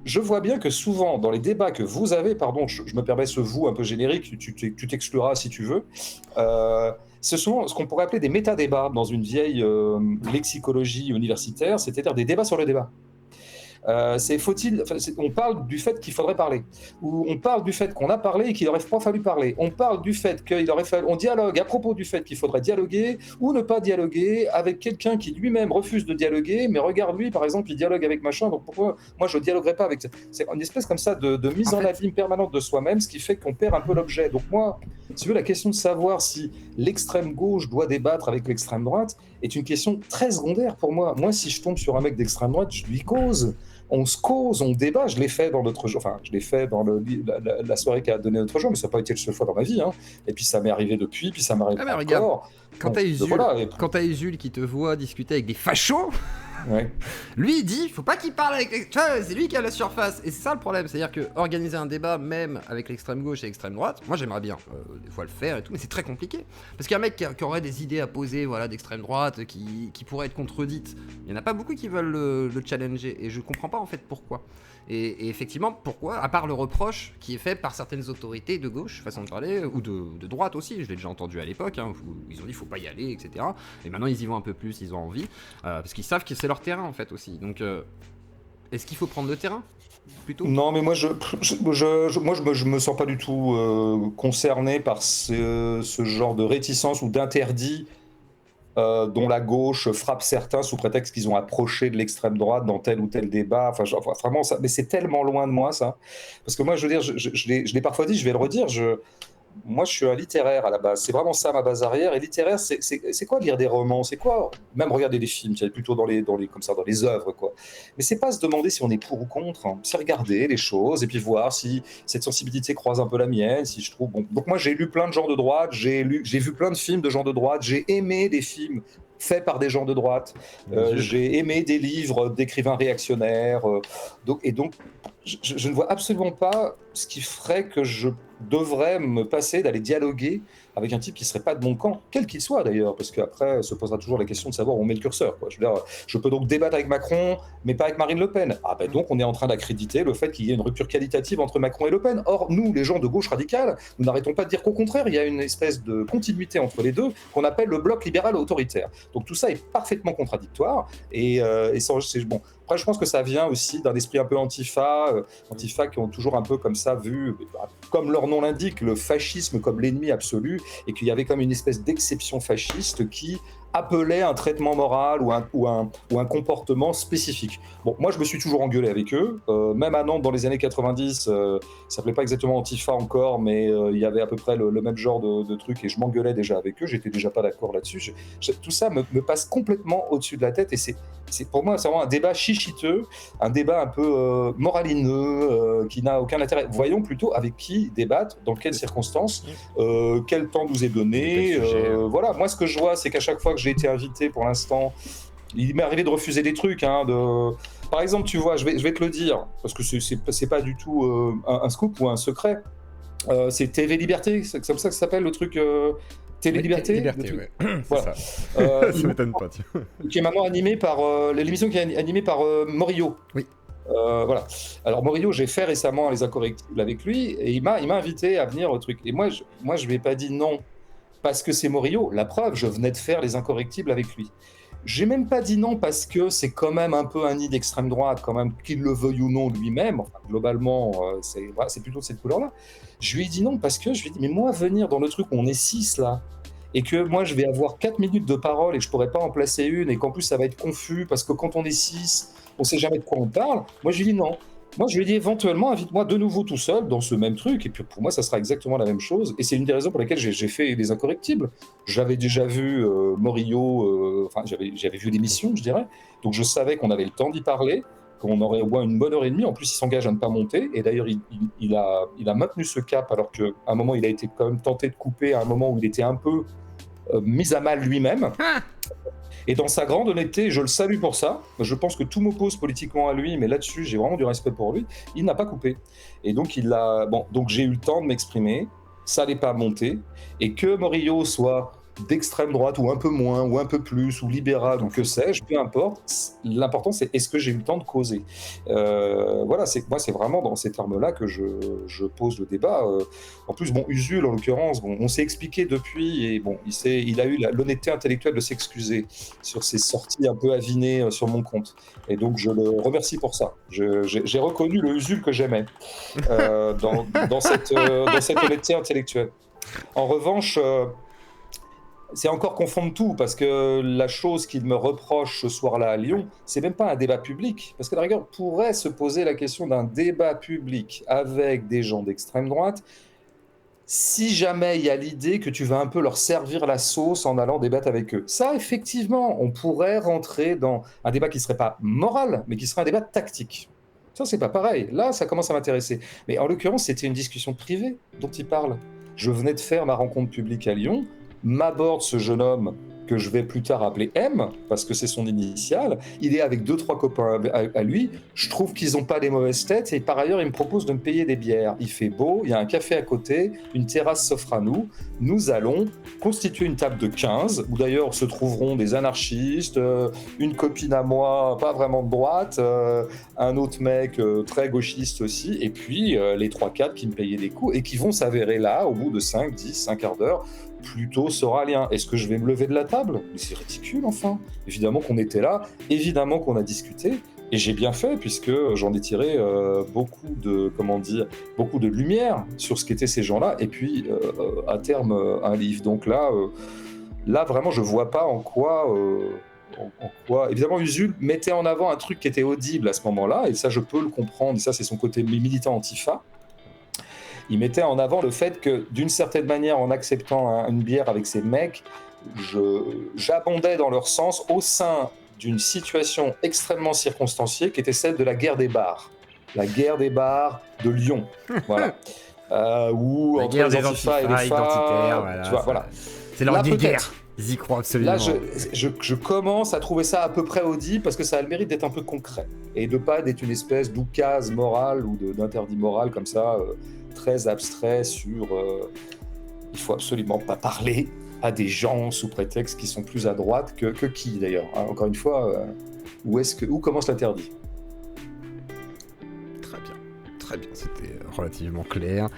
je vois bien que souvent, dans les débats que vous avez, pardon, je me permets ce vous un peu générique, tu t'excluras si tu veux, euh, c'est souvent ce qu'on pourrait appeler des métadébats dans une vieille lexicologie universitaire, c'est-à-dire des débats sur le débat. Faut-il, enfin, on parle du fait qu'il faudrait parler, ou on parle du fait qu'on a parlé et qu'il n'aurait pas fallu parler. On parle du fait qu'il aurait fallu, on dialogue à propos du fait qu'il faudrait dialoguer ou ne pas dialoguer avec quelqu'un qui lui-même refuse de dialoguer, mais regarde lui, par exemple, il dialogue avec machin, donc pourquoi moi je dialoguerai pas avec ça. C'est une espèce comme ça de En mise en fait, abîme permanente de soi-même, ce qui fait qu'on perd un peu l'objet. Donc moi, si tu veux, la question de savoir si l'extrême gauche doit débattre avec l'extrême droite est une question très secondaire pour moi. Moi, si je tombe sur un mec d'extrême droite, je lui cause, on se cause, on débat. Je l'ai fait dans l'autre jour, enfin, je l'ai fait dans la soirée qu'a donné l'autre jour, mais ça n'a pas été la seule fois dans ma vie. Hein. Et puis ça m'est arrivé depuis, puis ça m'arrive ah mais regarde, encore. quand t'as Donc Usul, voilà. Et puis, quand t'as Usul qui te voit discuter avec des fachos, ouais. lui il dit faut pas qu'il parle avec les... Tu vois, c'est lui qui a la surface. Et c'est ça le problème, c'est-à-dire que organiser un débat même avec l'extrême gauche et l'extrême droite, moi j'aimerais bien des fois le faire et tout, mais c'est très compliqué. Parce qu'un mec qui aurait des idées à poser, voilà, d'extrême droite, qui pourrait être contredites, il y en a pas beaucoup qui veulent le challenger. Et je comprends pas en fait pourquoi. Et effectivement, pourquoi, à part le reproche qui est fait par certaines autorités de gauche, façon de parler, ou de droite aussi, je l'ai déjà entendu à l'époque, hein, où ils ont dit faut pas y aller, etc. Et maintenant ils y vont un peu plus, ils ont envie, parce qu'ils savent que c'est leur terrain en fait aussi. Donc est-ce qu'il faut prendre le terrain plutôt? Non, mais moi, je me sens pas du tout concerné par ce genre de réticence ou d'interdit dont la gauche frappe certains sous prétexte qu'ils ont approché de l'extrême droite dans tel ou tel débat. Enfin, vraiment, ça, mais c'est tellement loin de moi, ça. Parce que moi, je veux dire, je l'ai parfois dit, je vais le redire, moi, je suis un littéraire à la base. C'est vraiment ça ma base arrière. Et littéraire, c'est quoi lire des romans? C'est quoi même regarder des films? C'est plutôt comme ça, dans les œuvres, quoi. Mais c'est pas se demander si on est pour ou contre. Hein. C'est regarder les choses et puis voir si cette sensibilité croise un peu la mienne. Si je trouve bon. Donc moi, j'ai lu plein de gens de droite. J'ai vu plein de films de gens de droite. J'ai aimé des films faits par des gens de droite. J'ai aimé des livres d'écrivains réactionnaires. Donc, je ne vois absolument pas ce qui ferait que je devrais me passer d'aller dialoguer avec un type qui serait pas de mon camp, quel qu'il soit d'ailleurs, parce qu'après se posera toujours la question de savoir où on met le curseur. Quoi. Je veux dire, je peux donc débattre avec Macron, mais pas avec Marine Le Pen. Ah ben donc on est en train d'accréditer le fait qu'il y ait une rupture qualitative entre Macron et Le Pen. Or, nous, les gens de gauche radicale, nous n'arrêtons pas de dire qu'au contraire, il y a une espèce de continuité entre les deux qu'on appelle le bloc libéral autoritaire. Donc tout ça est parfaitement contradictoire et c'est bon. Après, je pense que ça vient aussi d'un esprit un peu antifa qui ont toujours un peu comme ça vu, comme leur nom l'indique, le fascisme comme l'ennemi absolu, et qu'il y avait comme une espèce d'exception fasciste qui appelait un traitement moral ou un comportement spécifique. Bon, moi je me suis toujours engueulé avec eux, même à Nantes dans les années 90, ça s'appelait pas exactement Antifa encore, mais il y avait à peu près le même genre de truc et je m'engueulais déjà avec eux, j'étais déjà pas d'accord là-dessus. Tout ça me passe complètement au-dessus de la tête et pour moi c'est vraiment un débat chichiteux, un débat un peu moralineux, qui n'a aucun intérêt. Voyons plutôt avec qui débattre, dans quelles circonstances, quel temps nous est donné. Voilà, moi ce que je vois, c'est qu'à chaque fois que j'ai été invité pour l'instant, il m'est arrivé de refuser des trucs. Par exemple, tu vois, je vais te le dire, parce que c'est pas du tout un scoop ou un secret. C'est TV Liberté, c'est comme ça que ça s'appelle le truc. Télé Liberté, Liberté, ouais. C'est voilà. ça. Ça m'étonne pas, tu vois. Qui est maintenant animée par l'émission qui est animée par Morillo. Oui. Voilà. Alors Morillo, j'ai fait récemment Les Incorrectibles avec lui et il m'a invité à venir au truc. Et moi, je lui ai pas dit non parce que c'est Morillo. La preuve, je venais de faire Les Incorrectibles avec lui. J'ai même pas dit non parce que c'est quand même un peu un nid d'extrême droite, quand même, qu'il le veuille ou non lui-même. Enfin, globalement, c'est plutôt de cette couleur-là. Je lui ai dit non parce que je lui ai dit, mais moi, venir dans le truc où on est 6 là, et que moi, je vais avoir 4 minutes de parole et que je pourrais pas en placer une, et qu'en plus, ça va être confus parce que quand on est 6, on sait jamais de quoi on parle. Moi, je lui ai dit non. Moi, je lui ai dit éventuellement, invite-moi de nouveau tout seul dans ce même truc, et puis pour moi, ça sera exactement la même chose. Et c'est une des raisons pour lesquelles j'ai fait Les Incorrectibles. J'avais déjà vu Morillo, enfin, j'avais vu l'émission, je dirais. Donc, je savais qu'on avait le temps d'y parler, qu'on aurait au moins une bonne heure et demie. En plus, il s'engage à ne pas monter. Et d'ailleurs, il a maintenu ce cap, alors qu'à un moment, il a été quand même tenté de couper, à un moment où il était un peu mis à mal lui-même. Et dans sa grande honnêteté, je le salue pour ça. Je pense que tout m'oppose politiquement à lui, mais là-dessus, j'ai vraiment du respect pour lui. Il n'a pas coupé. Et donc, donc j'ai eu le temps de m'exprimer. Ça n'est pas monté. Et que Morillo soit d'extrême droite ou un peu moins, ou un peu plus, ou libéral, ou que sais-je, peu importe. L'important, c'est est-ce que j'ai eu le temps de causer. Voilà, moi, c'est vraiment dans ces termes-là que je pose le débat. En plus, bon, Usul, en l'occurrence, bon, on s'est expliqué depuis, et bon, il a eu l'honnêteté intellectuelle de s'excuser sur ses sorties un peu avinées sur mon compte. Et donc, je le remercie pour ça. J'ai reconnu le Usul que j'aimais dans cette honnêteté intellectuelle. En revanche, c'est encore confondre tout, parce que la chose qu'il me reproche ce soir-là à Lyon, c'est même pas un débat public. Parce que la rigueur pourrait se poser la question d'un débat public avec des gens d'extrême droite, si jamais il y a l'idée que tu vas un peu leur servir la sauce en allant débattre avec eux. Ça, effectivement, on pourrait rentrer dans un débat qui serait pas moral, mais qui serait un débat tactique. Ça, c'est pas pareil. Là, ça commence à m'intéresser. Mais en l'occurrence, c'était une discussion privée dont il parle. Je venais de faire ma rencontre publique à Lyon, m'aborde ce jeune homme que je vais plus tard appeler M, parce que c'est son initiale. Il est avec 2-3 copains à lui. Je trouve qu'ils n'ont pas les mauvaises têtes, et par ailleurs, il me propose de me payer des bières. Il fait beau, il y a un café à côté, une terrasse s'offre à nous. Nous allons constituer une table de 15, où d'ailleurs se trouveront des anarchistes, une copine à moi, pas vraiment de droite, un autre mec très gauchiste aussi, et puis les 3-4 qui me payaient des coups, et qui vont s'avérer là, au bout de 5, 10, un quart d'heure, plutôt soralien. Est-ce que je vais me lever de la table? Mais c'est ridicule, enfin. Évidemment qu'on était là, évidemment qu'on a discuté, et j'ai bien fait, puisque j'en ai tiré beaucoup de lumière sur ce qu'étaient ces gens-là, et puis à terme un livre. Donc là vraiment, je vois pas en quoi... Évidemment, Usul mettait en avant un truc qui était audible à ce moment-là, et ça je peux le comprendre, et ça c'est son côté militant antifa. Il mettait en avant le fait que, d'une certaine manière, en acceptant une bière avec ces mecs, j'abondais dans leur sens au sein d'une situation extrêmement circonstanciée qui était celle de la guerre des bars. La guerre des bars de Lyon. Voilà. Où la entre guerre les des antifas et les identitaires, tu vois, voilà. C'est leur guerre. Ils y croient absolument. Là, je commence à trouver ça à peu près audible, parce que ça a le mérite d'être un peu concret et de pas d'être une espèce d'oukase morale ou d'interdit moral comme ça, très abstrait sur il faut absolument pas parler à des gens sous prétexte qui sont plus à droite que qui d'ailleurs. Hein, encore une fois, où commence l'interdit? Très bien, c'était relativement clair.